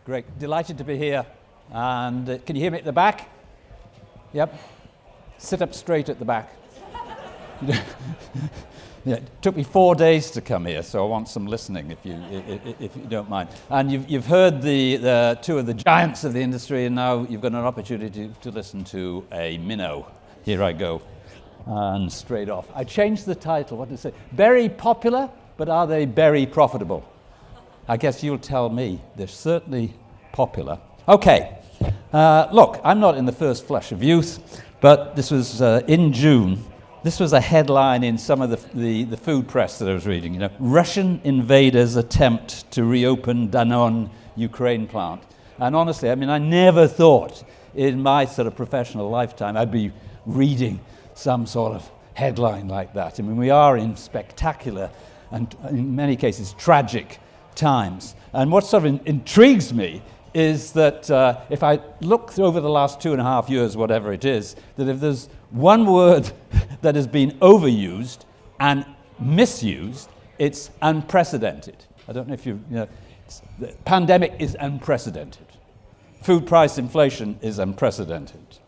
Great. Delighted to be here. And can you hear me at the back? Yep. Sit up straight at the back. Yeah, it took me 4 days to come here, so I want some listening if you don't mind. And you've heard the two of the giants of the industry, and now you've got an opportunity to listen to a minnow. Here I go. And straight off. I changed the title. What did it say? Very popular, but are they very profitable? I guess you'll tell me. They're certainly popular. Okay. Look, I'm not in the first flush of youth, but this was in June. This was a headline in some of the food press that I was reading. You know, Russian invaders attempt to reopen Danone Ukraine plant. And honestly, I mean, I never thought in my sort of professional lifetime I'd be reading some sort of headline like that. I mean, we are in spectacular and in many cases tragic times. And what sort of intrigues me is that if I look over the last 2.5 years, whatever it is, that if there's one word that has been overused and misused, it's unprecedented. I don't know if you know, the pandemic is unprecedented. Food price inflation is unprecedented.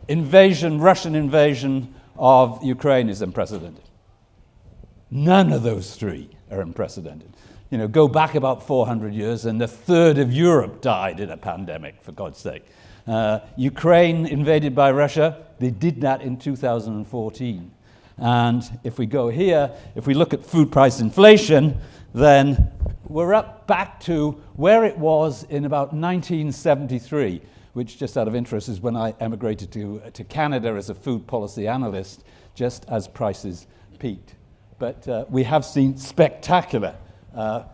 Russian invasion of Ukraine is unprecedented. None of those three are unprecedented. You know, go back about 400 years and a third of Europe died in a pandemic, for God's sake. Ukraine invaded by Russia, they did that in 2014. And if we go here, if we look at food price inflation, then we're up back to where it was in about 1973, which, just out of interest, is when I emigrated to Canada as a food policy analyst, just as prices peaked. But we have seen spectacular.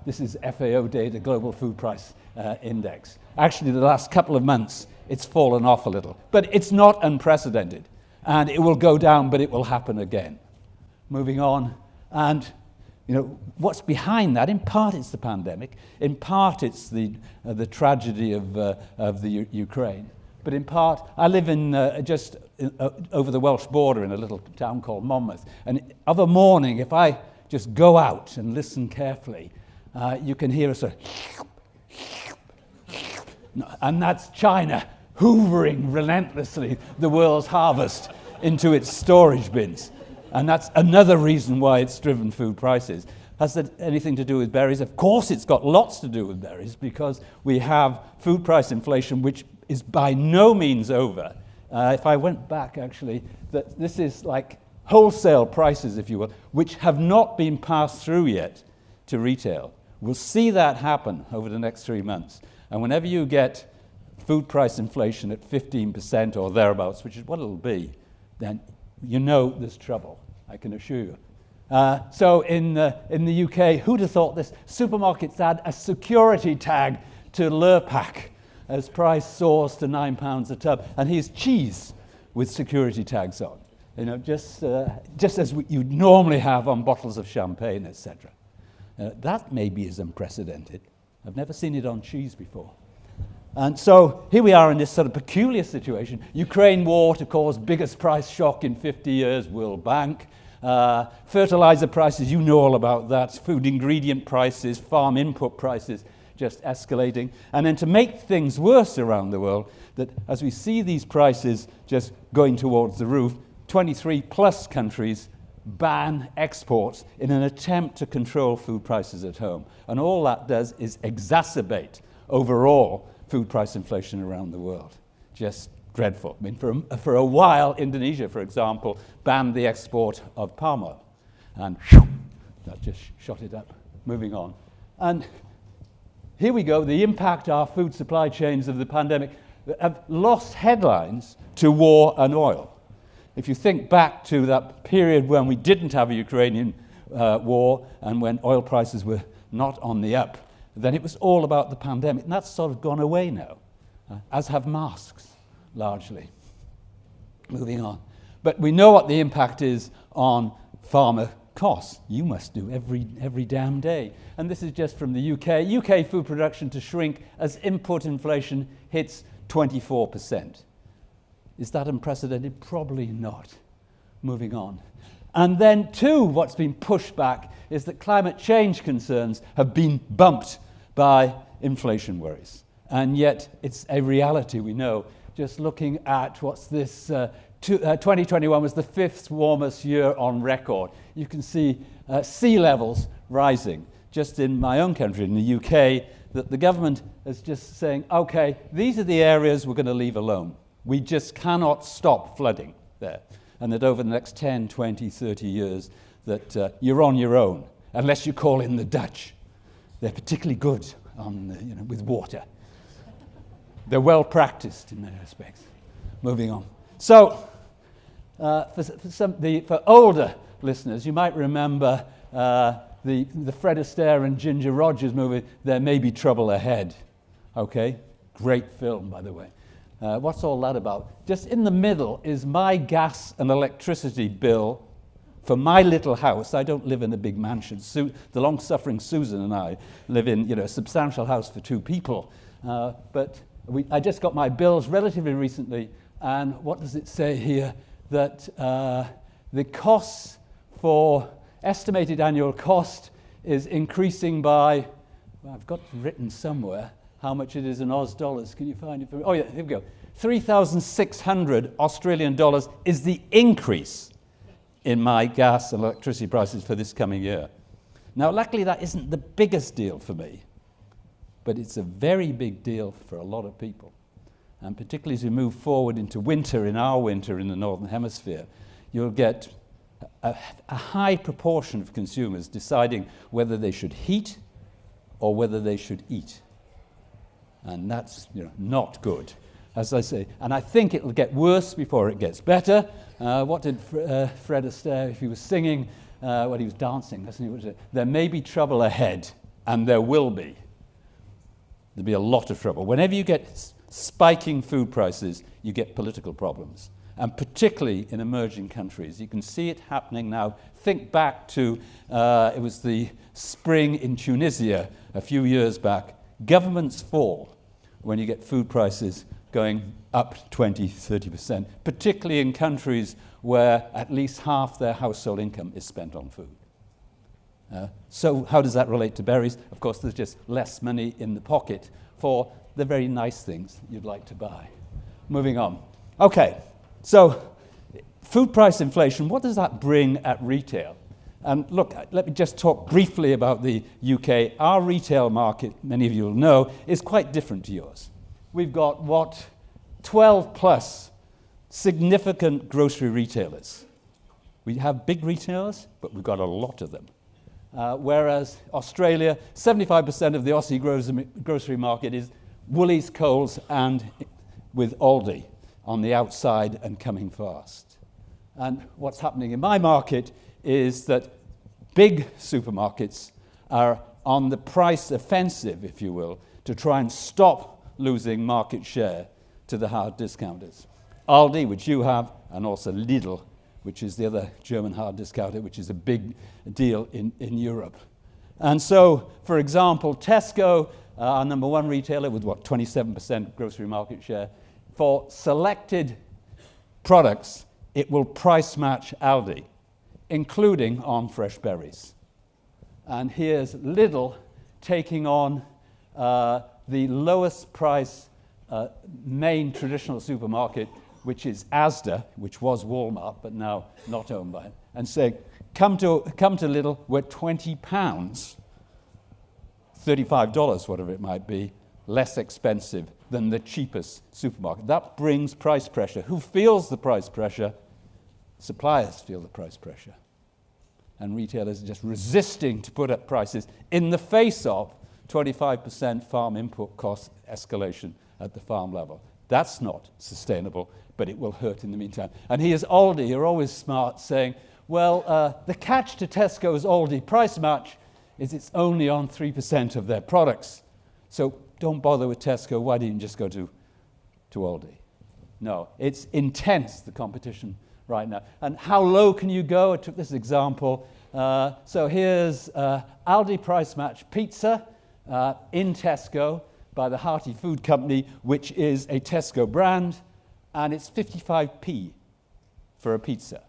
This is FAO data, Global Food Price Index. Actually, the last couple of months, it's fallen off a little. But it's not unprecedented. And it will go down, but it will happen again. Moving on. And, you know, what's behind that? In part, it's the pandemic. In part, it's the tragedy of the Ukraine. But in part, I live in just over the Welsh border in a little town called Monmouth. And of a morning, if I just go out and listen carefully, you can hear a sort of, and that's China hoovering relentlessly the world's harvest into its storage bins. And that's another reason why it's driven food prices. Has that anything to do with berries? Of course it's got lots to do with berries, because we have food price inflation, which is by no means over. If I went back, actually, that this is like wholesale prices, if you will, which have not been passed through yet to retail. We'll see that happen over the next 3 months. And whenever you get food price inflation at 15% or thereabouts, which is what it'll be, then you know there's trouble, I can assure you. So in the UK, who'd have thought this? Supermarkets add a security tag to Lurpak as price soars to £9 a tub. And here's cheese with security tags on. You know, just as you normally have on bottles of champagne, etc. That maybe is unprecedented. I've never seen it on cheese before. And so here we are in this sort of peculiar situation. Ukraine war to cause biggest price shock in 50 years, World Bank. Fertilizer prices, you know all about that. Food ingredient prices, farm input prices just escalating. And then to make things worse around the world, that as we see these prices just going towards the roof, 23 plus countries ban exports in an attempt to control food prices at home. And all that does is exacerbate overall food price inflation around the world. Just dreadful. I mean, for a while, Indonesia, for example, banned the export of palm oil. And that just shot it up. Moving on. And here we go, the impact our food supply chains of the pandemic have lost headlines to war and oil. If you think back to that period when we didn't have a Ukrainian war and when oil prices were not on the up, then it was all about the pandemic. And that's sort of gone away now, as have masks, largely. Moving on. But we know what the impact is on farmer costs. You must do every damn day. And this is just from the UK. UK food production to shrink as input inflation hits 24%. Is that unprecedented? Probably not. Moving on. And then, too, what's been pushed back is that climate change concerns have been bumped by inflation worries. And yet it's a reality, we know. Just looking at what's this, 2021 was the 5th warmest year on record. You can see sea levels rising. Just in my own country, in the UK, that the government is just saying, okay, these are the areas we're going to leave alone. We just cannot stop flooding there. And that over the next 10, 20, 30 years, that you're on your own, unless you call in the Dutch. They're particularly good on, with water. They're well practiced in many respects. Moving on. So, for older listeners, you might remember the Fred Astaire and Ginger Rogers movie, There May Be Trouble Ahead. Okay? Great film, by the way. What's all that about? Just in the middle is my gas and electricity bill for my little house. I don't live in a big mansion. The long-suffering Susan and I live in a substantial house for 2 people. But I just got my bills relatively recently, and what does it say here? That the costs for estimated annual cost is increasing by, well, I've got written somewhere how much it is in Oz dollars. Can you find it? Oh yeah, here we go. 3,600 Australian dollars is the increase in my gas and electricity prices for this coming year. Now, luckily, that isn't the biggest deal for me, but it's a very big deal for a lot of people. And particularly as we move forward into winter, in our winter in the Northern Hemisphere, you'll get a high proportion of consumers deciding whether they should heat or whether they should eat. And that's not good, as I say. And I think it'll get worse before it gets better. What did Fred Astaire, if he was singing, when he was dancing, there may be trouble ahead, and there will be. There'll be a lot of trouble. Whenever you get spiking food prices, you get political problems. And particularly in emerging countries. You can see it happening now. Think back to, it was the spring in Tunisia a few years back. Governments fall when you get food prices going up 20, 30%, particularly in countries where at least half their household income is spent on food. So how does that relate to berries? Of course, there's just less money in the pocket for the very nice things you'd like to buy. Moving on. Okay, so food price inflation, what does that bring at retail? And look, let me just talk briefly about the UK. Our retail market, many of you will know, is quite different to yours. We've got, 12 plus significant grocery retailers. We have big retailers, but we've got a lot of them. Whereas Australia, 75% of the Aussie grocery market is Woolies, Coles, and with Aldi on the outside and coming fast. And what's happening in my market is that big supermarkets are on the price offensive, if you will, to try and stop losing market share to the hard discounters. Aldi, which you have, and also Lidl, which is the other German hard discounter, which is a big deal in Europe. And so, for example, Tesco, our number 1 retailer with 27% grocery market share, for selected products, it will price match Aldi, including on fresh berries. And here's Lidl taking on the lowest price main traditional supermarket, which is Asda, which was Walmart, but now not owned by it, and saying, come to Lidl, we're £20, $35, whatever it might be, less expensive than the cheapest supermarket. That brings price pressure. Who feels the price pressure? Suppliers feel the price pressure. And retailers are just resisting to put up prices in the face of 25% farm input cost escalation at the farm level. That's not sustainable, but it will hurt in the meantime. And here's Aldi, you're always smart, saying, well, the catch to Tesco's Aldi price match is it's only on 3% of their products. So don't bother with Tesco, why don't you just go to Aldi? No, it's intense, the competition right now. And how low can you go? I took this example. So here's Aldi price match pizza in Tesco by the Hearty Food Company, which is a Tesco brand, and it's 55p for a pizza.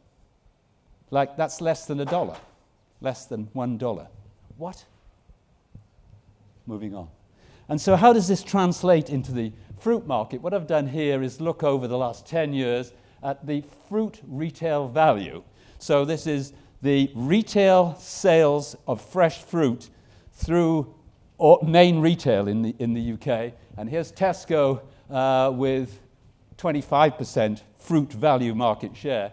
Like, that's less than $1, less than $1. What? Moving on. And so how does this translate into the fruit market? What I've done here is look over the last 10 years at the fruit retail value. So this is the retail sales of fresh fruit through main retail in the UK. And here's Tesco with 25% fruit value market share.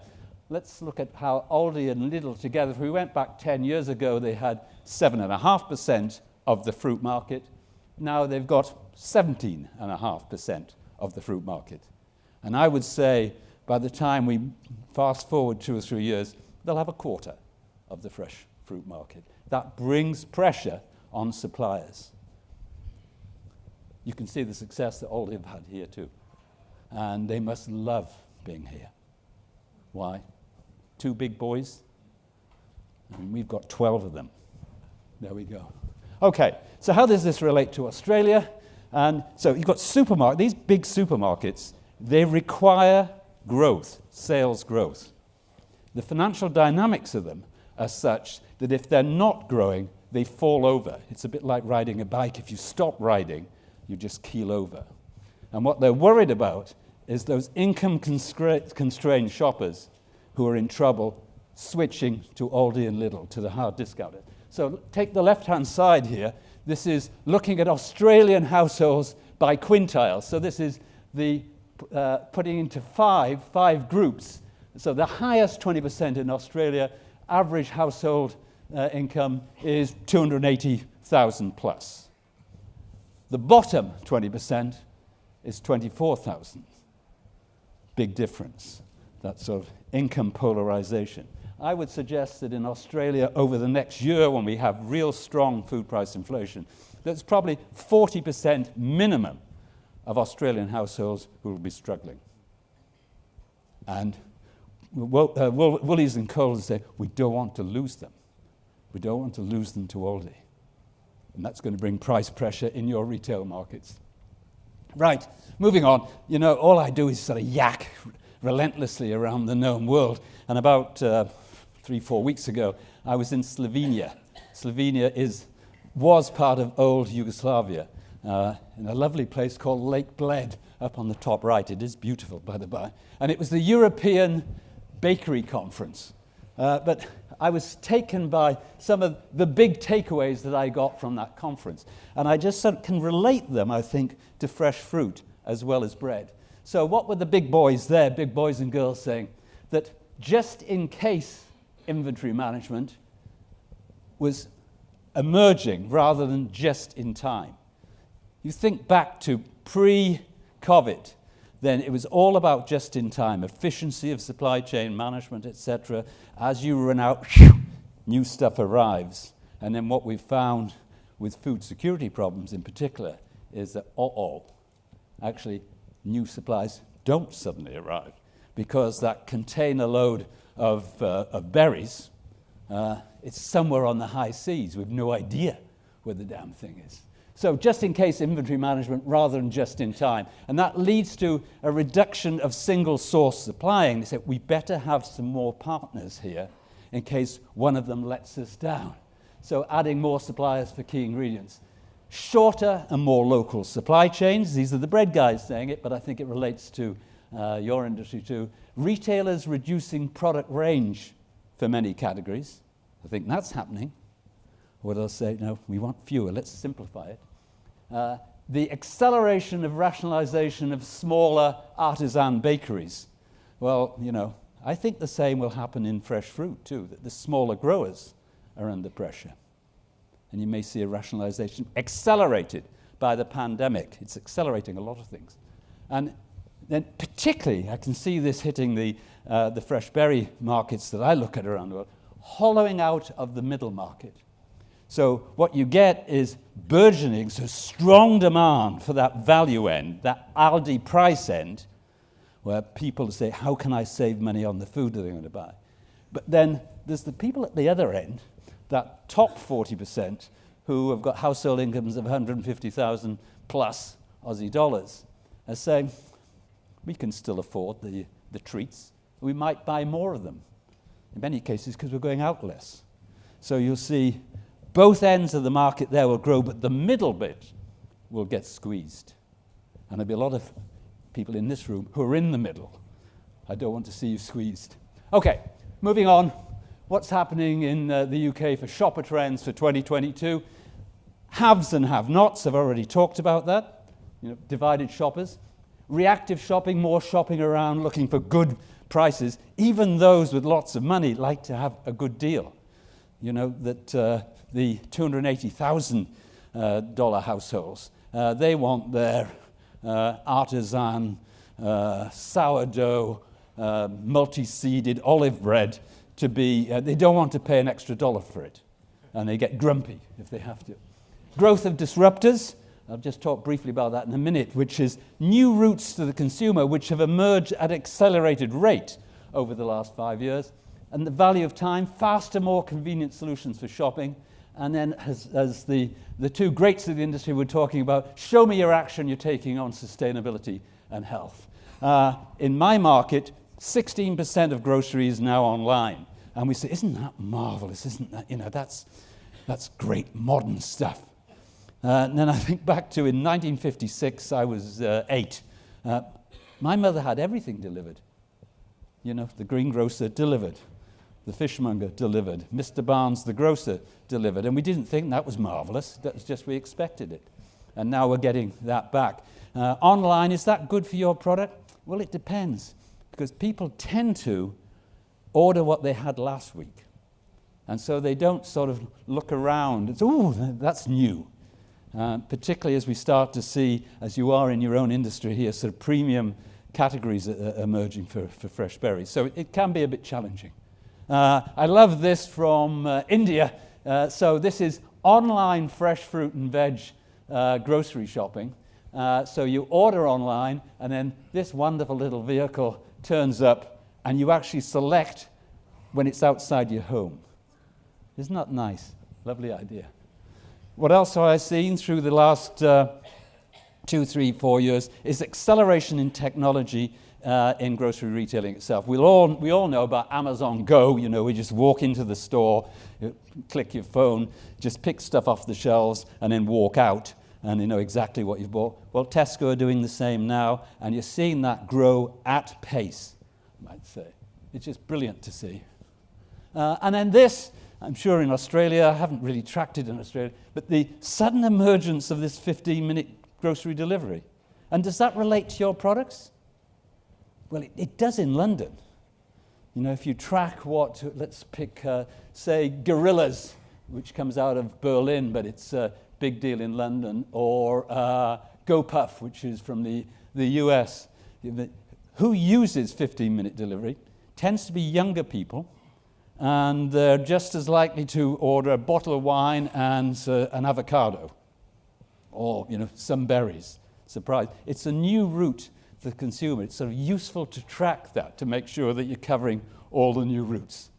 Let's look at how Aldi and Lidl together, if we went back 10 years ago, they had 7.5% of the fruit market. Now they've got 17.5% of the fruit market. And I would say by the time we fast forward 2 or 3 years, they'll have a quarter of the fresh fruit market. That brings pressure on suppliers. You can see the success that Aldi have had here too. And they must love being here. Why? 2 big boys. I mean, we've got 12 of them. There we go. Okay, so how does this relate to Australia? And so you've got supermarkets, these big supermarkets, they require growth, sales growth. The financial dynamics of them are such that if they're not growing, they fall over. It's a bit like riding a bike. If you stop riding, you just keel over. And what they're worried about is those income-constrained shoppers who are in trouble switching to Aldi and Lidl, to the hard discounter. So take the left-hand side here. This is looking at Australian households by quintile. So this is the putting into five groups. So the highest 20% in Australia, average household income is 280,000 plus. The bottom 20% is 24,000. Big difference. That sort of income polarization. I would suggest that in Australia over the next year, when we have real strong food price inflation, there's probably 40% minimum of Australian households who will be struggling. And Woolies and Coles say, we don't want to lose them. We don't want to lose them to Aldi. And that's going to bring price pressure in your retail markets. Right, moving on. You know, all I do is sort of yak relentlessly around the known world. And about 3-4 weeks ago, I was in Slovenia. Slovenia was part of old Yugoslavia, in a lovely place called Lake Bled up on the top right. It is beautiful, by the by. And it was the European Bakery Conference. But I was taken by some of the big takeaways that I got from that conference. And I just sort of can relate them, I think, to fresh fruit as well as bread. So what were the big boys there, big boys and girls, saying? That just in case inventory management was emerging rather than just in time. You think back to pre-COVID, then it was all about just in time, efficiency of supply chain management, etc. As you run out, new stuff arrives. And then what we've found with food security problems in particular is that, actually new supplies don't suddenly arrive because that container load of berries, it's somewhere on the high seas. We have no idea where the damn thing is. So just in case inventory management rather than just in time. And that leads to a reduction of single source supplying. They said, we better have some more partners here in case one of them lets us down. So adding more suppliers for key ingredients. Shorter and more local supply chains. These are the bread guys saying it, but I think it relates to your industry too. Retailers reducing product range for many categories. I think that's happening. Or they'll say, no, we want fewer, let's simplify it. The acceleration of rationalization of smaller artisan bakeries. Well, you know, I think the same will happen in fresh fruit too, that the smaller growers are under pressure. And you may see a rationalization accelerated by the pandemic. It's accelerating a lot of things. And then particularly, I can see this hitting the fresh berry markets that I look at around the world, hollowing out of the middle market. So what you get is burgeoning, so strong demand for that value end, that Aldi price end, where people say, how can I save money on the food that they're going to buy? But then there's the people at the other end, that top 40% who have got household incomes of 150,000 plus Aussie dollars, are saying, we can still afford the treats. We might buy more of them, in many cases because we're going out less. So you'll see both ends of the market there will grow, but the middle bit will get squeezed. And there'll be a lot of people in this room who are in the middle. I don't want to see you squeezed. Okay, moving on. What's happening in the UK for shopper trends for 2022? Haves and have-nots, I've already talked about that. Divided shoppers. Reactive shopping, more shopping around, looking for good prices. Even those with lots of money like to have a good deal. The $280,000 households, they want their artisan, sourdough, multi-seeded olive bread to be, they don't want to pay an extra $1 for it. And they get grumpy if they have to. Growth of disruptors, I'll just talk briefly about that in a minute, which is new routes to the consumer which have emerged at accelerated rate over the last 5 years. And the value of time, faster, more convenient solutions for shopping. And then as the two greats of the industry were talking about, show me your action you're taking on sustainability and health. In my market, 16% of grocery is now online. And we say, isn't that marvelous? Isn't that, that's great modern stuff. And then I think back to in 1956, I was 8. My mother had everything delivered. The greengrocer delivered. The fishmonger delivered. Mr. Barnes, the grocer, delivered. And we didn't think that was marvelous. That was just we expected it. And now we're getting that back. Online, is that good for your product? Well, it depends. Because people tend to order what they had last week. And so they don't sort of look around. It's, oh, that's new. Particularly as we start to see, as you are in your own industry here, sort of premium categories emerging for fresh berries. So it can be a bit challenging. I love this from India. So this is online fresh fruit and veg grocery shopping. So you order online, and then this wonderful little vehicle turns up, and you actually select when it's outside your home. Isn't that nice? Lovely idea. What else have I seen through the last 2, 3, 4 years is acceleration in technology in grocery retailing itself. We all know about Amazon Go. We just walk into the store, click your phone, just pick stuff off the shelves, and then walk out, and you know exactly what you've bought. Well, Tesco are doing the same now, and you're seeing that grow at pace, I might say. It's just brilliant to see. And then this, I'm sure in Australia, I haven't really tracked it in Australia, but the sudden emergence of this 15-minute grocery delivery. And does that relate to your products? Well, it does in London. If you track what, let's pick, say, Gorillas, which comes out of Berlin, but it's a big deal in London, or GoPuff, which is from the US. Who uses 15-minute delivery? Tends to be younger people, and they're just as likely to order a bottle of wine and an avocado, or some berries. Surprise! It's a new route for the consumer. It's sort of useful to track that to make sure that you're covering all the new routes.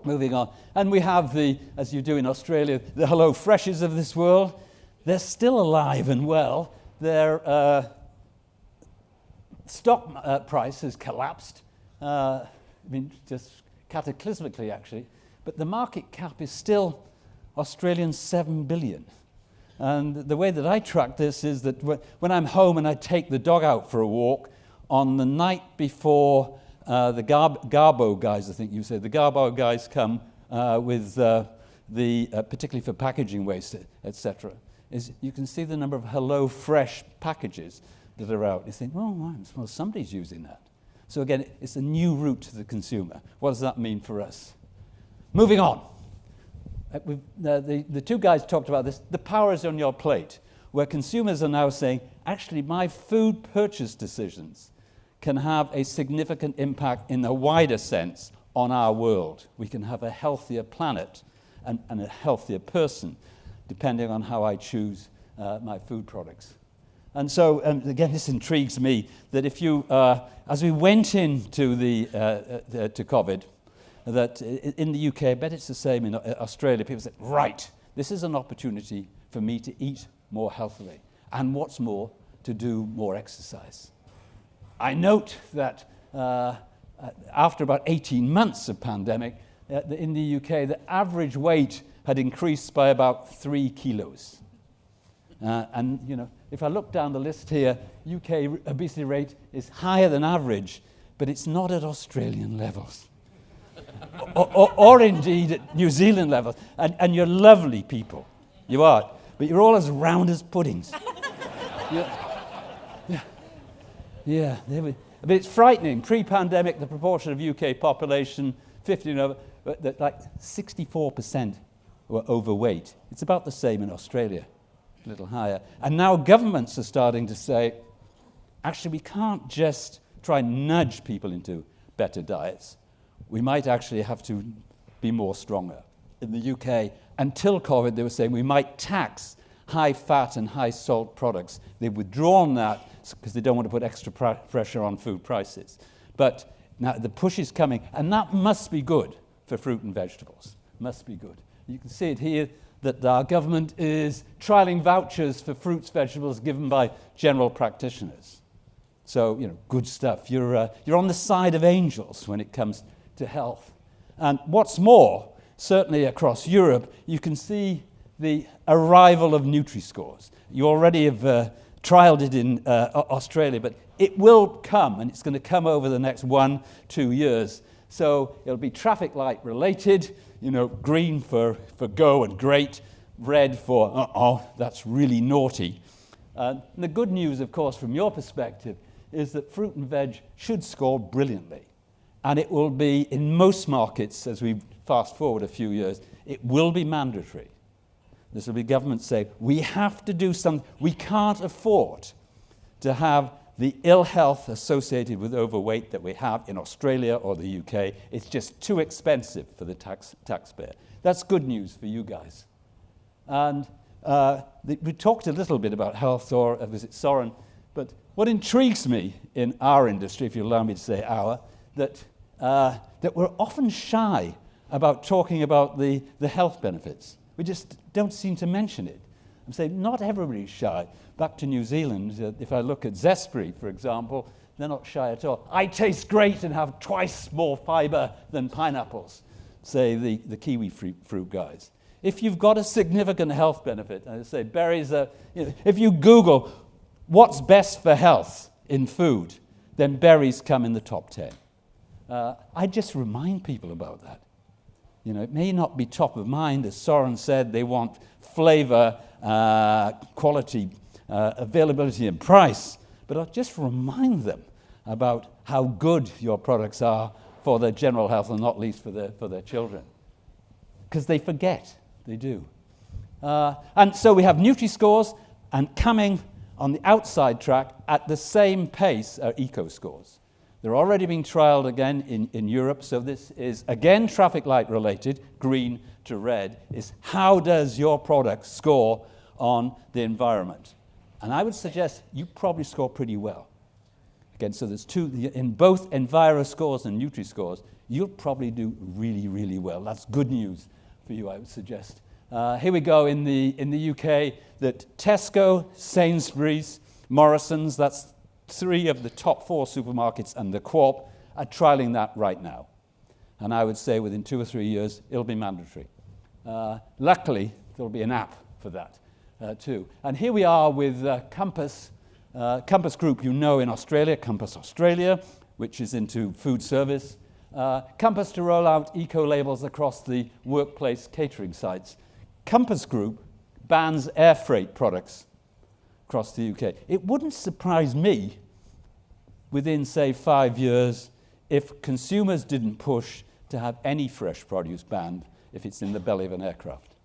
Moving on, and we have as you do in Australia, the Hello Freshes of this world. They're still alive and well. Their stock price has collapsed. Just cataclysmically, actually, but the market cap is still Australian 7 billion. And the way that I track this is that when I'm home and I take the dog out for a walk, on the night before the Garbo guys, I think you said, the Garbo guys come with particularly for packaging waste, etc., is you can see the number of Hello Fresh packages that are out. You think, well, somebody's using that. So again, it's a new route to the consumer. What does that mean for us? Moving on. The two guys talked about this. The power is on your plate, where consumers are now saying, actually, my food purchase decisions can have a significant impact in a wider sense on our world. We can have a healthier planet and a healthier person, depending on how I choose my food products. And so, again, this intrigues me, that if you, as we went into to COVID, that in the UK, I bet it's the same in Australia, people said, right, this is an opportunity for me to eat more healthily, and what's more, to do more exercise. I note that after about 18 months of pandemic, in the UK, the average weight had increased by about 3 kilos. And, you know, if I look down the list here, UK obesity rate is higher than average, but it's not at Australian levels. or indeed at New Zealand levels. And you're lovely people. You are. But you're all as round as puddings. Yeah. But it's frightening. Pre-pandemic, the proportion of UK population, 50 and over, that like 64% were overweight. It's about the same in Australia, a little higher. And now governments are starting to say, actually, we can't just try and nudge people into better diets. We might actually have to be more stronger. In the UK, until COVID, they were saying we might tax high-fat and high-salt products. They've withdrawn that because they don't want to put extra pressure on food prices. But now the push is coming, and that must be good for fruit and vegetables. Must be good. You can see it here that our government is trialling vouchers for fruits, vegetables given by general practitioners. So, you know, good stuff. You're on the side of angels when it comes to health. And what's more, certainly across Europe, you can see the arrival of Nutri-Scores. You already have trialled it in Australia, but it will come, and it's going to come over the next 1-2 years. So it'll be traffic light related, you know, green for go and great, red for that's really naughty. And the good news, of course, from your perspective, is that fruit and veg should score brilliantly. And it will be, in most markets, as we fast forward a few years, it will be mandatory. This will be governments say, we have to do something. We can't afford to have the ill health associated with overweight that we have in Australia or the UK. It's just too expensive for the taxpayer. That's good news for you guys. And we talked a little bit about health, or was it Soren? But what intrigues me in our industry, if you allow me to say our, that we're often shy about talking about the health benefits. We just don't seem to mention it. I'm saying not everybody's shy. Back to New Zealand, if I look at Zespri, for example, they're not shy at all. I taste great and have twice more fiber than pineapples, say the kiwi fruit guys. If you've got a significant health benefit, I say berries are, if you Google what's best for health in food, then berries come in the top 10. I just remind people about that. You know, it may not be top of mind, as Soren said, they want flavor, quality, availability and price, but I'll just remind them about how good your products are for their general health and not least for their children. Because they forget, they do. And so we have Nutri-Scores, and coming on the outside track at the same pace are Eco-Scores. They're already being trialled again in Europe, so this is, again, traffic light related, green to red, is how does your product score on the environment? And I would suggest you probably score pretty well. Again, so there's two, in both Enviro-Scores and Nutri-Scores, you'll probably do really, really well. That's good news for you, I would suggest. Here we go in the UK, that Tesco, Sainsbury's, Morrison's, that's 3 of the top 4 supermarkets and the Co-op are trialling that right now. And I would say within 2 or 3 years, it'll be mandatory. Luckily, there'll be an app for that too. And here we are with Compass Group, you know, in Australia, Compass Australia, which is into food service. Compass to roll out eco-labels across the workplace catering sites. Compass Group bans air freight products across the UK. It wouldn't surprise me within, say, 5 years if consumers didn't push to have any fresh produce banned if it's in the belly of an aircraft.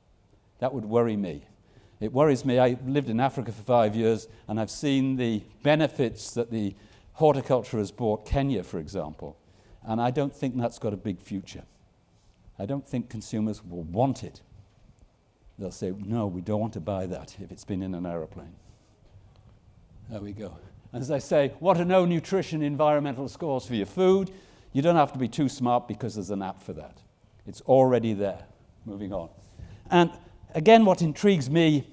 That would worry me. It worries me. I lived in Africa for 5 years, and I've seen the benefits that the horticulture has brought Kenya, for example, and I don't think that's got a big future. I don't think consumers will want it. They'll say, no, we don't want to buy that if it's been in an aeroplane. There we go. As I say, what are no nutrition environmental scores for your food? You don't have to be too smart because there's an app for that. It's already there. Moving on. And again, what intrigues me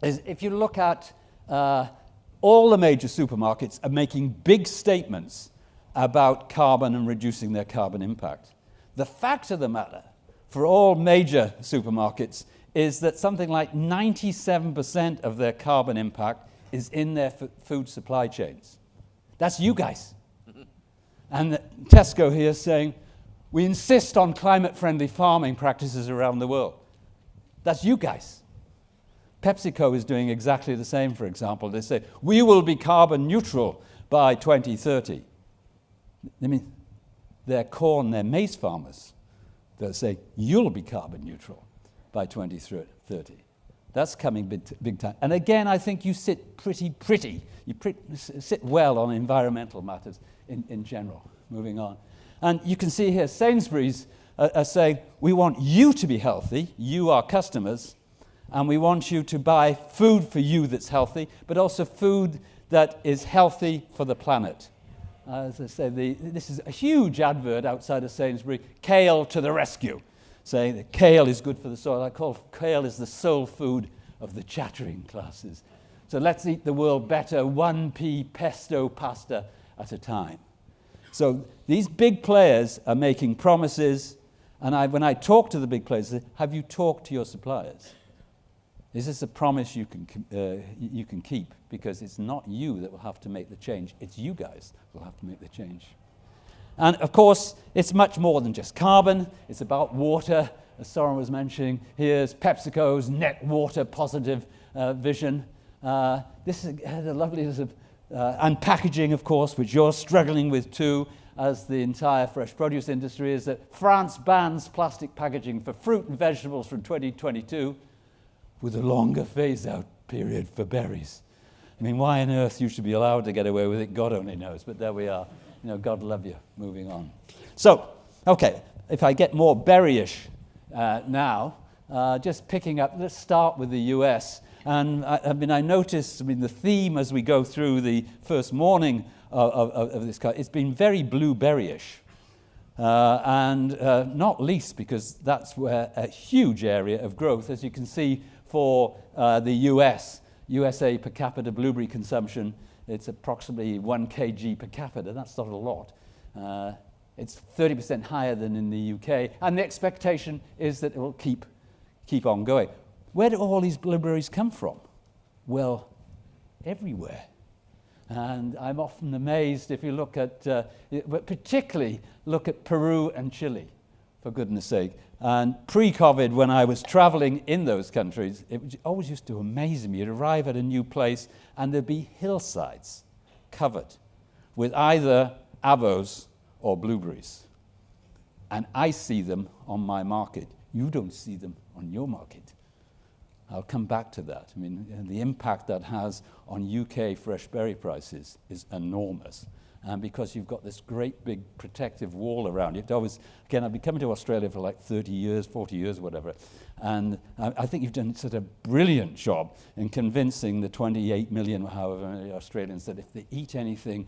is if you look at all the major supermarkets are making big statements about carbon and reducing their carbon impact. The fact of the matter for all major supermarkets is that something like 97% of their carbon impact is in their food supply chains. That's you guys. And Tesco here saying, we insist on climate-friendly farming practices around the world. That's you guys. PepsiCo is doing exactly the same, for example. They say, we will be carbon neutral by 2030. I mean, they're corn, they're maize farmers. They'll say, you'll be carbon neutral by 2030. That's coming big time. And again, I think you sit pretty. You sit well on environmental matters in general. Moving on. And you can see here, Sainsbury's are saying, we want you to be healthy, you our customers, and we want you to buy food for you that's healthy, but also food that is healthy for the planet. As I say, this is a huge advert outside of Sainsbury, kale to the rescue, saying that kale is good for the soil. I call kale is the soul food of the chattering classes. So let's eat the world better, 1p pesto pasta at a time. So these big players are making promises, and when I talk to the big players, I say, have you talked to your suppliers? Is this a promise you can keep? Because it's not you that will have to make the change. It's you guys who will have to make the change. And of course, it's much more than just carbon. It's about water, as Soren was mentioning. Here's PepsiCo's net water positive vision. This has a lovely and packaging, of course, which you're struggling with too, as the entire fresh produce industry, is that France bans plastic packaging for fruit and vegetables from 2022 with a longer phase-out period for berries. I mean, why on earth you should be allowed to get away with it, God only knows, but there we are. You know, God love you. Moving on. So, okay, if I get more berry-ish now, just picking up, let's start with the US. And I noticed, the theme as we go through the first morning of this, it's been very blueberry-ish. And not least because that's where a huge area of growth, as you can see for the USA per capita blueberry consumption, it's approximately 1 kg per capita. That's not a lot. It's 30% higher than in the UK. And the expectation is that it will keep on going. Where do all these blueberries come from? Well, everywhere. And I'm often amazed if you look at, but particularly look at Peru and Chile, for goodness sake. And pre-COVID, when I was traveling in those countries, it always used to amaze me. You'd arrive at a new place and there'd be hillsides covered with either avos or blueberries. And I see them on my market. You don't see them on your market. I'll come back to that. I mean, the impact that has on UK fresh berry prices is enormous. And because you've got this great big protective wall around you, again, I've been coming to Australia for like 30 years, 40 years, whatever. And I think you've done such a brilliant job in convincing the 28 million, however many Australians, that if they eat anything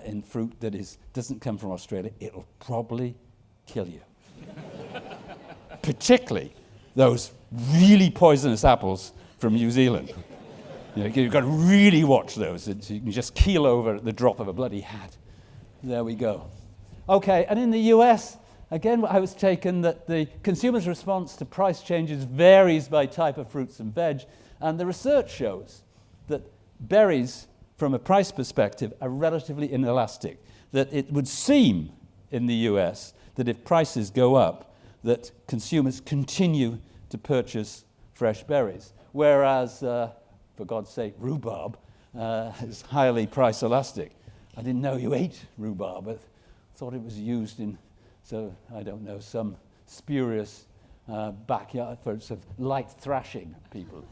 in fruit that doesn't come from Australia, it'll probably kill you. Particularly those really poisonous apples from New Zealand. You've got to really watch those. You can just keel over at the drop of a bloody hat. There we go. Okay, and in the US, again, I was taken that the consumer's response to price changes varies by type of fruits and veg, and the research shows that berries, from a price perspective, are relatively inelastic. That it would seem in the US that if prices go up, that consumers continue to purchase fresh berries, whereas for God's sake, rhubarb is highly price elastic. I didn't know you ate rhubarb, but thought it was used in, some spurious backyard for sort of light thrashing people.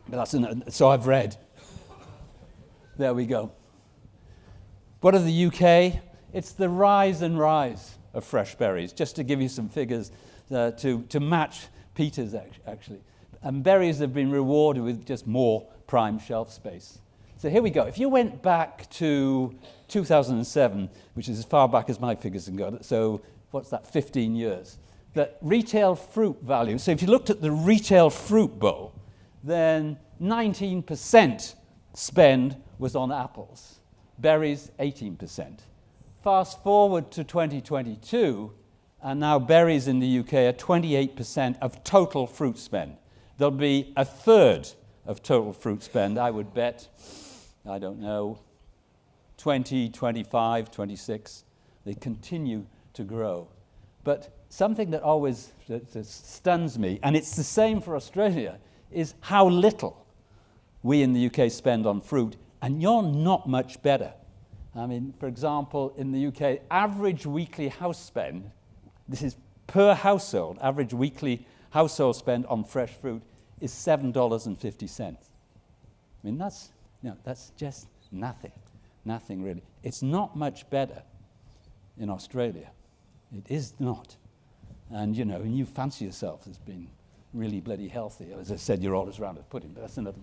But so I've read. There we go. What of the UK? It's the rise and rise of fresh berries. Just to give you some figures to match Peter's, actually. And berries have been rewarded with just more prime shelf space. So here we go. If you went back to 2007, which is as far back as my figures can go, so what's that, 15 years, that retail fruit value, so if you looked at the retail fruit bowl, then 19% spend was on apples, berries 18%. Fast forward to 2022, and now berries in the UK are 28% of total fruit spend. They'll be a third of total fruit spend, I would bet, I don't know, 20, 25, 26. They continue to grow. But something that always that stuns me, and it's the same for Australia, is how little we in the UK spend on fruit, and you're not much better. I mean, for example, in the UK, average weekly house spend, this is per household, average weekly household spend on fresh fruit is $7.50. I mean, that's just nothing really. It's not much better in Australia. It is not. And, you fancy yourself as being really bloody healthy. As I said, you're always round at pudding, but that's another.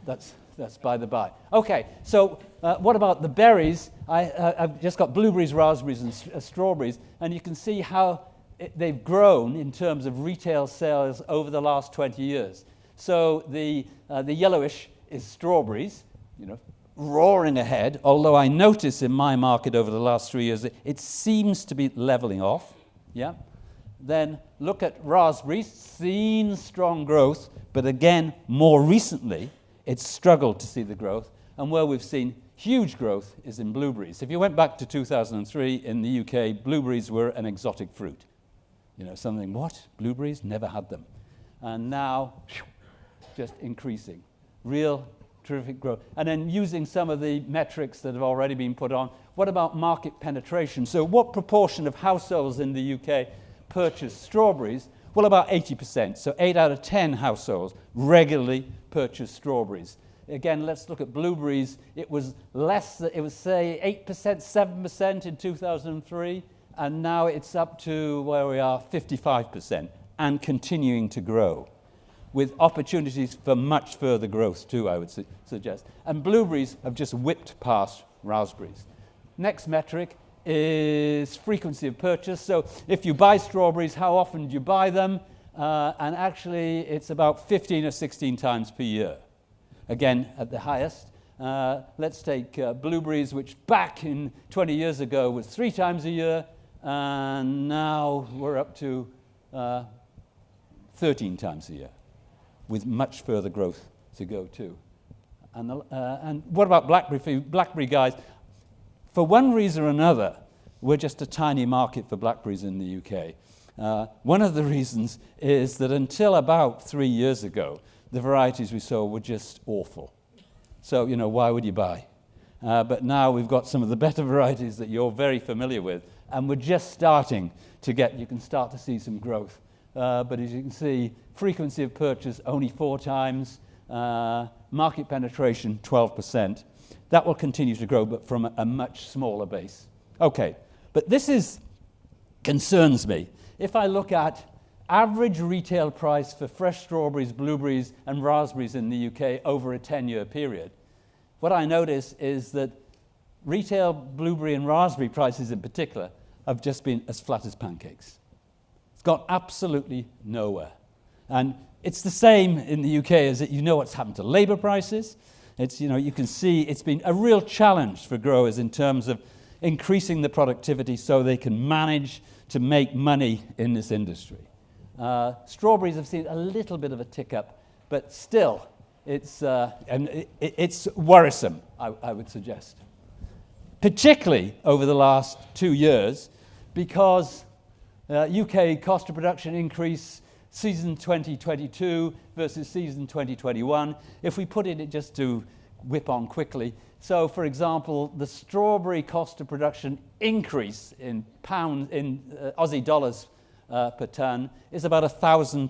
That's by the by. Okay, so what about the berries? I've just got blueberries, raspberries, and strawberries, and you can see how they've grown in terms of retail sales over the last 20 years. So the yellowish is strawberries, roaring ahead, although I notice in my market over the last 3 years it seems to be leveling off. Yeah. Then look at raspberries, seen strong growth, but again, more recently, it's struggled to see the growth, and where we've seen huge growth is in blueberries. If you went back to 2003 in the UK, blueberries were an exotic fruit. Something, what? Blueberries? Never had them. And now, just increasing. Real terrific growth. And then using some of the metrics that have already been put on, what about market penetration? So what proportion of households in the UK purchase strawberries? Well, about 80%. So 8 out of 10 households regularly purchase strawberries. Again, let's look at blueberries. It was less, it was say 8%, 7% in 2003, and now it's up to where we are, 55%, and continuing to grow, with opportunities for much further growth too, I would suggest. And blueberries have just whipped past raspberries. Next metric is frequency of purchase. So if you buy strawberries, how often do you buy them? And actually, it's about 15 or 16 times per year. Again, at the highest. Let's take blueberries, which back in 20 years ago was 3 times a year, and now we're up to 13 times a year, with much further growth to go too. And what about blackberry guys? For one reason or another, we're just a tiny market for blackberries in the UK. One of the reasons is that until about 3 years ago, the varieties we sold were just awful. So, why would you buy? But now we've got some of the better varieties that you're very familiar with, and we're just starting to you can start to see some growth. But as you can see, frequency of purchase only 4 times, market penetration 12%. That will continue to grow, but from a much smaller base. Okay, but this concerns me. If I look at average retail price for fresh strawberries, blueberries, and raspberries in the UK over a 10-year period, what I notice is that retail blueberry and raspberry prices in particular have just been as flat as pancakes. It's gone absolutely nowhere. And it's the same in the UK as what's happened to labour prices. It's, you can see it's been a real challenge for growers in terms of increasing the productivity so they can manage to make money in this industry. Strawberries have seen a little bit of a tick up, but still, it's worrisome, I would suggest. Particularly over the last 2 years, because UK cost of production increase season 2022 versus season 2021. If we put it just to whip on quickly, so for example, the strawberry cost of production increase in Aussie dollars per tonne is about £1,000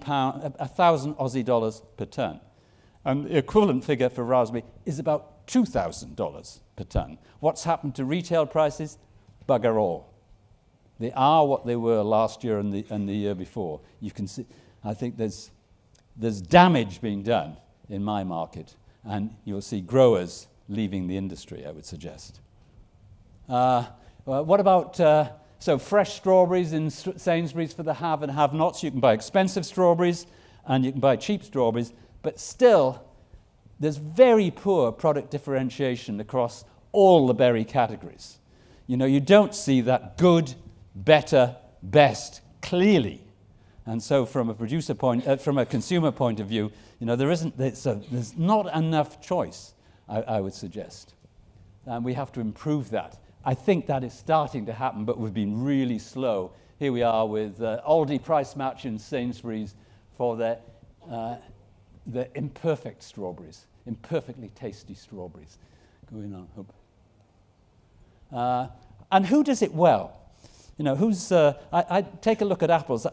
Aussie dollars per tonne. And the equivalent figure for raspberry is about $2,000 per tonne. What's happened to retail prices? Bugger all. They are what they were last year and the year before. You can see, I think there's damage being done in my market, and you'll see growers leaving the industry, I would suggest. What about fresh strawberries in Sainsbury's for the have and have-nots? You can buy expensive strawberries and you can buy cheap strawberries, but still there's very poor product differentiation across all the berry categories. You don't see that good, better, best, clearly. And so from a consumer point of view, there's not enough choice, I would suggest. And we have to improve that. I think that is starting to happen, but we've been really slow. Here we are with Aldi price match in Sainsbury's for the imperfect strawberries, imperfectly tasty strawberries. Going on. And who does it well? I take a look at apples.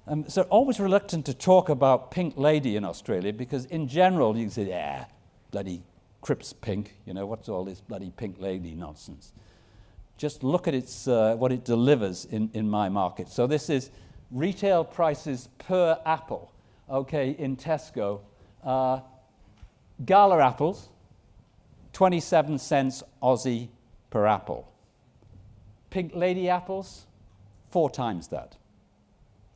I'm always reluctant to talk about Pink Lady in Australia because in general you can say, yeah, bloody Crips Pink, what's all this bloody Pink Lady nonsense? Just look at what it delivers in my market. So this is retail prices per apple, okay, in Tesco. Gala apples, 27 cents Aussie per apple. Pink Lady apples, 4 times that.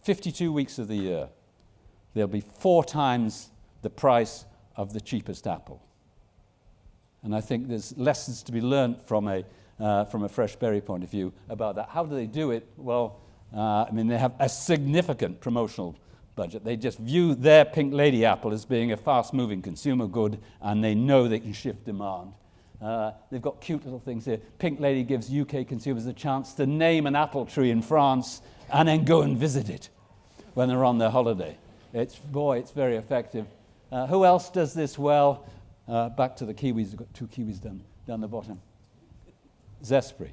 52 weeks of the year. They'll be 4 times the price of the cheapest apple. And I think there's lessons to be learned from a fresh berry point of view about that. How do they do it? Well, they have a significant promotional budget. They just view their Pink Lady apple as being a fast-moving consumer good, and they know they can shift demand. They've got cute little things here. Pink Lady gives UK consumers a chance to name an apple tree in France and then go and visit it when they're on their holiday. It's very effective. Who else does this well? Back to the Kiwis. We've got 2 Kiwis down the bottom. Zespri.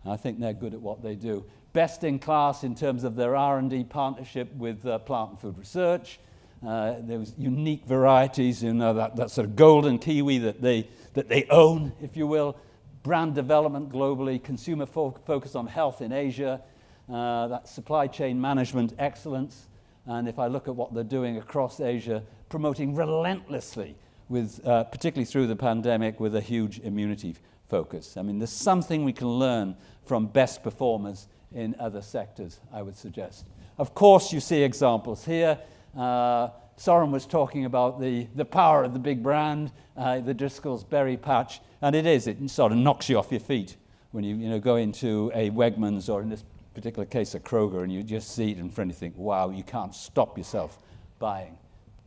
I think they're good at what they do. Best in class in terms of their R&D partnership with Plant and Food Research. Those unique varieties, that sort of golden kiwi that they own, if you will. Brand development globally, consumer focus on health in Asia, that supply chain management excellence. And if I look at what they're doing across Asia, promoting relentlessly, with particularly through the pandemic, with a huge immunity focus. There's something we can learn from best performers in other sectors, I would suggest. Of course, you see examples here. Soren was talking about the power of the big brand, the Driscoll's Berry Patch, and it sort of knocks you off your feet when you go into a Wegmans, or in this particular case a Kroger, and you just see it in front and you think, wow, you can't stop yourself buying.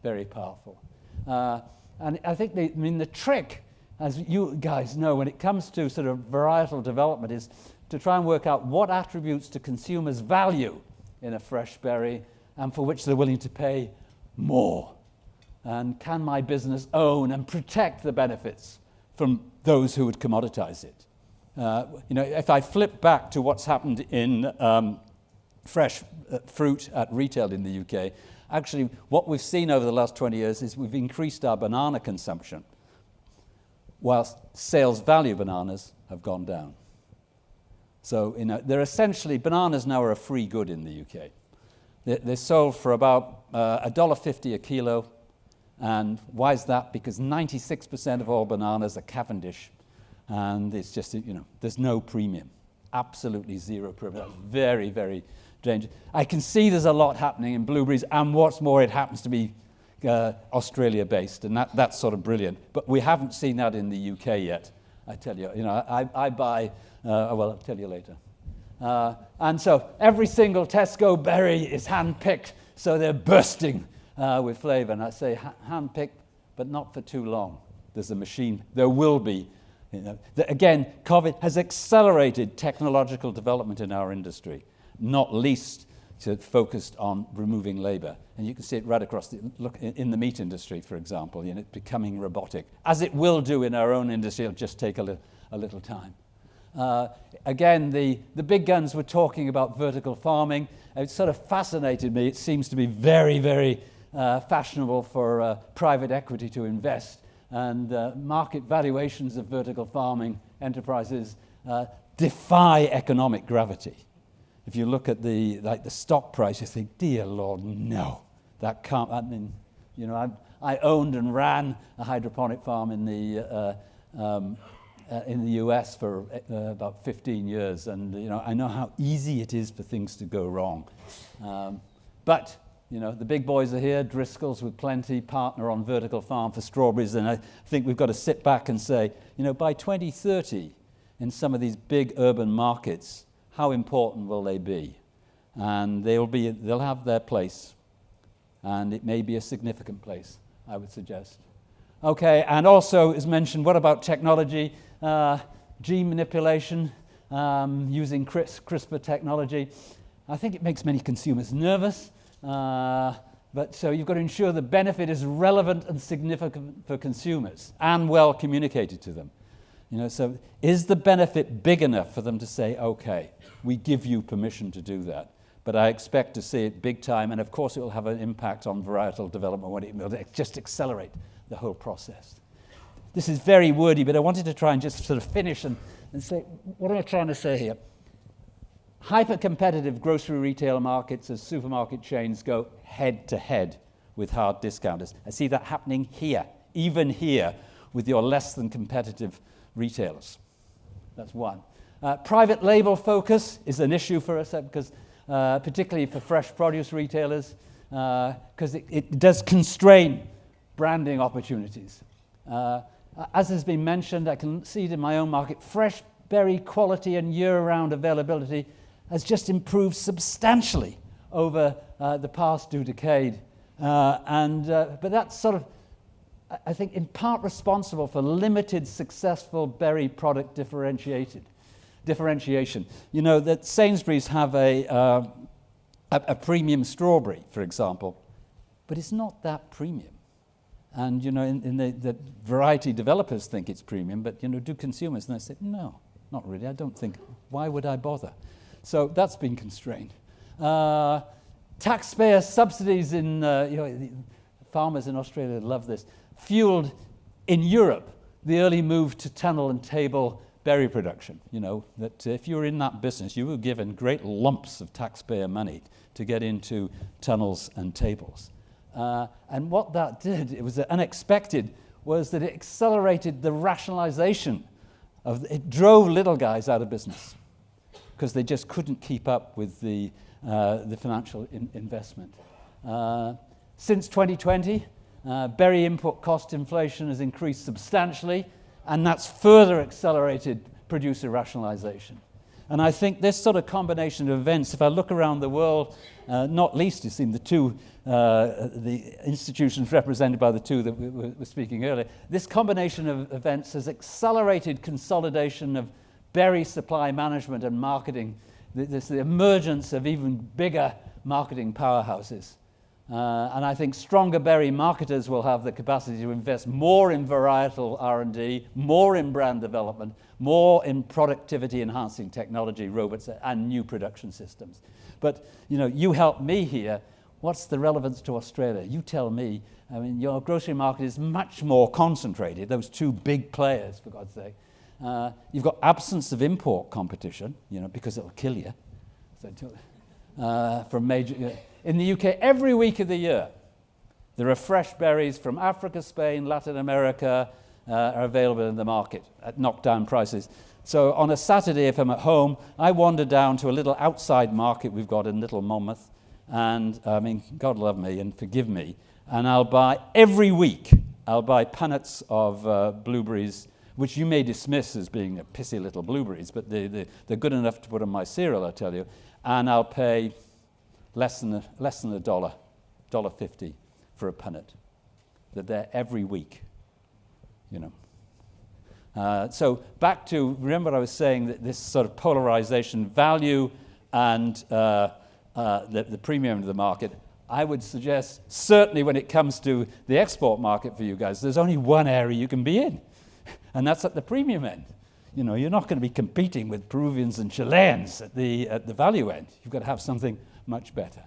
Very powerful. And I think the trick, as you guys know, when it comes to sort of varietal development, is to try and work out what attributes do consumers value in a fresh berry and for which they're willing to pay more. And can my business own and protect the benefits from those who would commoditize it? If I flip back to what's happened in fresh fruit at retail in the UK, actually what we've seen over the last 20 years is we've increased our banana consumption, whilst sales value bananas have gone down. So, they're essentially, bananas now are a free good in the UK. They're sold for about $1.50 a kilo. And why is that? Because 96% of all bananas are Cavendish. And it's just, there's no premium. Absolutely zero premium. That's very, very dangerous. I can see there's a lot happening in blueberries. And what's more, it happens to be Australia-based. And that's sort of brilliant. But we haven't seen that in the UK yet. I tell you, I buy, I'll tell you later. And so every single Tesco berry is hand-picked, so they're bursting with flavor. And I say hand-picked, but not for too long. There's a machine. There will be. Again, COVID has accelerated technological development in our industry, not least focused on removing labor. And you can see it right across look in the meat industry, for example, becoming robotic, as it will do in our own industry. It'll just take a little time. Again, the big guns were talking about vertical farming. It sort of fascinated me. It seems to be very, very fashionable for private equity to invest. And market valuations of vertical farming enterprises defy economic gravity. If you look at the stock price, you think, dear Lord, no, that can't. I owned and ran a hydroponic farm in the US for about 15 years, and I know how easy it is for things to go wrong. But the big boys are here, Driscoll's with plenty, partner on vertical farm for strawberries, and I think we've got to sit back and say, by 2030, in some of these big urban markets, how important will they be? And they'll have their place, and it may be a significant place, I would suggest. Okay, and also, as mentioned, what about technology? Gene manipulation, using CRISPR technology. I think it makes many consumers nervous, but so you've got to ensure the benefit is relevant and significant for consumers and well communicated to them. So is the benefit big enough for them to say, okay, we give you permission to do that? But I expect to see it big time, and of course it will have an impact on varietal development when it will just accelerate the whole process. This is very wordy, but I wanted to try and just sort of finish and say, what am I trying to say here? Hyper-competitive grocery retail markets as supermarket chains go head-to-head with hard discounters. I see that happening here, even here, with your less than competitive retailers. That's one. Private label focus is an issue for us, because particularly for fresh produce retailers, because it does constrain branding opportunities. As has been mentioned, I can see it in my own market, fresh berry quality and year-round availability has just improved substantially over the past 2 decades. But that's sort of, I think, in part responsible for limited successful berry product differentiation. That Sainsbury's have a premium strawberry, for example, but it's not that premium. And the variety developers think it's premium, but do consumers? And they say, no, not really. I don't think. Why would I bother? So that's been constrained. Taxpayer subsidies in farmers in Australia love this. Fueled in Europe the early move to tunnel and table berry production. That if you were in that business, you were given great lumps of taxpayer money to get into tunnels and tables. And what that did, it was unexpected, was that it accelerated the rationalization it drove little guys out of business because they just couldn't keep up with the financial investment. Since 2020, berry input cost inflation has increased substantially, and that's further accelerated producer rationalization. And I think this sort of combination of events, if I look around the world, not least you've seen the institutions represented by the two that we were speaking earlier, this combination of events has accelerated consolidation of berry supply management and marketing, the emergence of even bigger marketing powerhouses. And I think stronger berry marketers will have the capacity to invest more in varietal R&D, more in brand development, more in productivity-enhancing technology, robots, and new production systems. But, you help me here. What's the relevance to Australia? You tell me. I mean, your grocery market is much more concentrated, those two big players, for God's sake. You've got absence of import competition, because it'll kill you. So, from major... In the UK, every week of the year, there are fresh berries from Africa, Spain, Latin America, are available in the market at knockdown prices. So on a Saturday, if I'm at home, I wander down to a little outside market we've got in Little Monmouth, and God love me and forgive me, and I'll buy punnets of blueberries, which you may dismiss as being pissy little blueberries, but they're good enough to put on my cereal, I tell you, and I'll pay less than $1.50 for a punnet. They're there every week, So back to, remember what I was saying, that this sort of polarization, value and the premium of the market, I would suggest, certainly when it comes to the export market for you guys, there's only one area you can be in, and that's at the premium end. You're not going to be competing with Peruvians and Chileans at the value end. You've got to have something much better.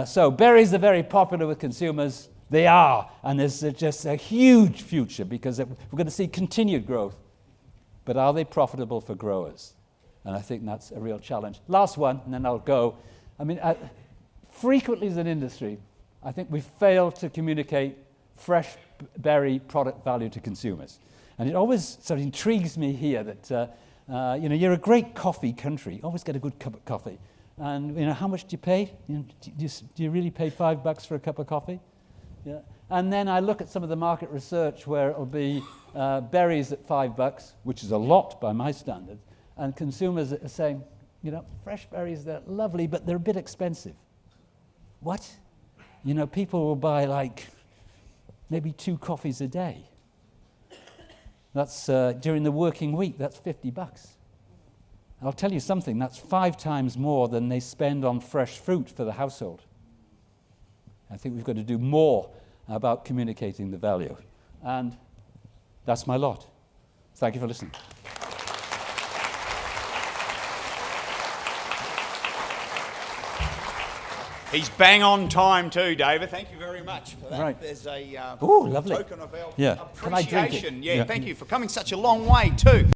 So berries are very popular with consumers. They are, and there's just a huge future because we're going to see continued growth. But are they profitable for growers? And I think that's a real challenge. Last one, and then I'll go. Frequently as an industry, I think we've failed to communicate fresh berry product value to consumers. And it always sort of intrigues me here that, you're a great coffee country. Always get a good cup of coffee. And how much do you pay? Do you really pay $5 for a cup of coffee? Yeah. And then I look at some of the market research where it'll be berries at $5, which is a lot by my standards, and consumers are saying, You know, fresh berries, they're lovely, but they're a bit expensive. What? You know, people will buy like maybe 2 coffees a day. That's during the working week, that's $50. I'll tell you something, that's 5 times more than they spend on fresh fruit for the household. I think we've got to do more about communicating the value. And that's my lot. Thank you for listening. He's bang on time too, David. Thank you very much for that. Right. There's a Ooh, lovely. token of our Yeah. Can I drink it? appreciation. Yeah, thank you for coming such a long way too.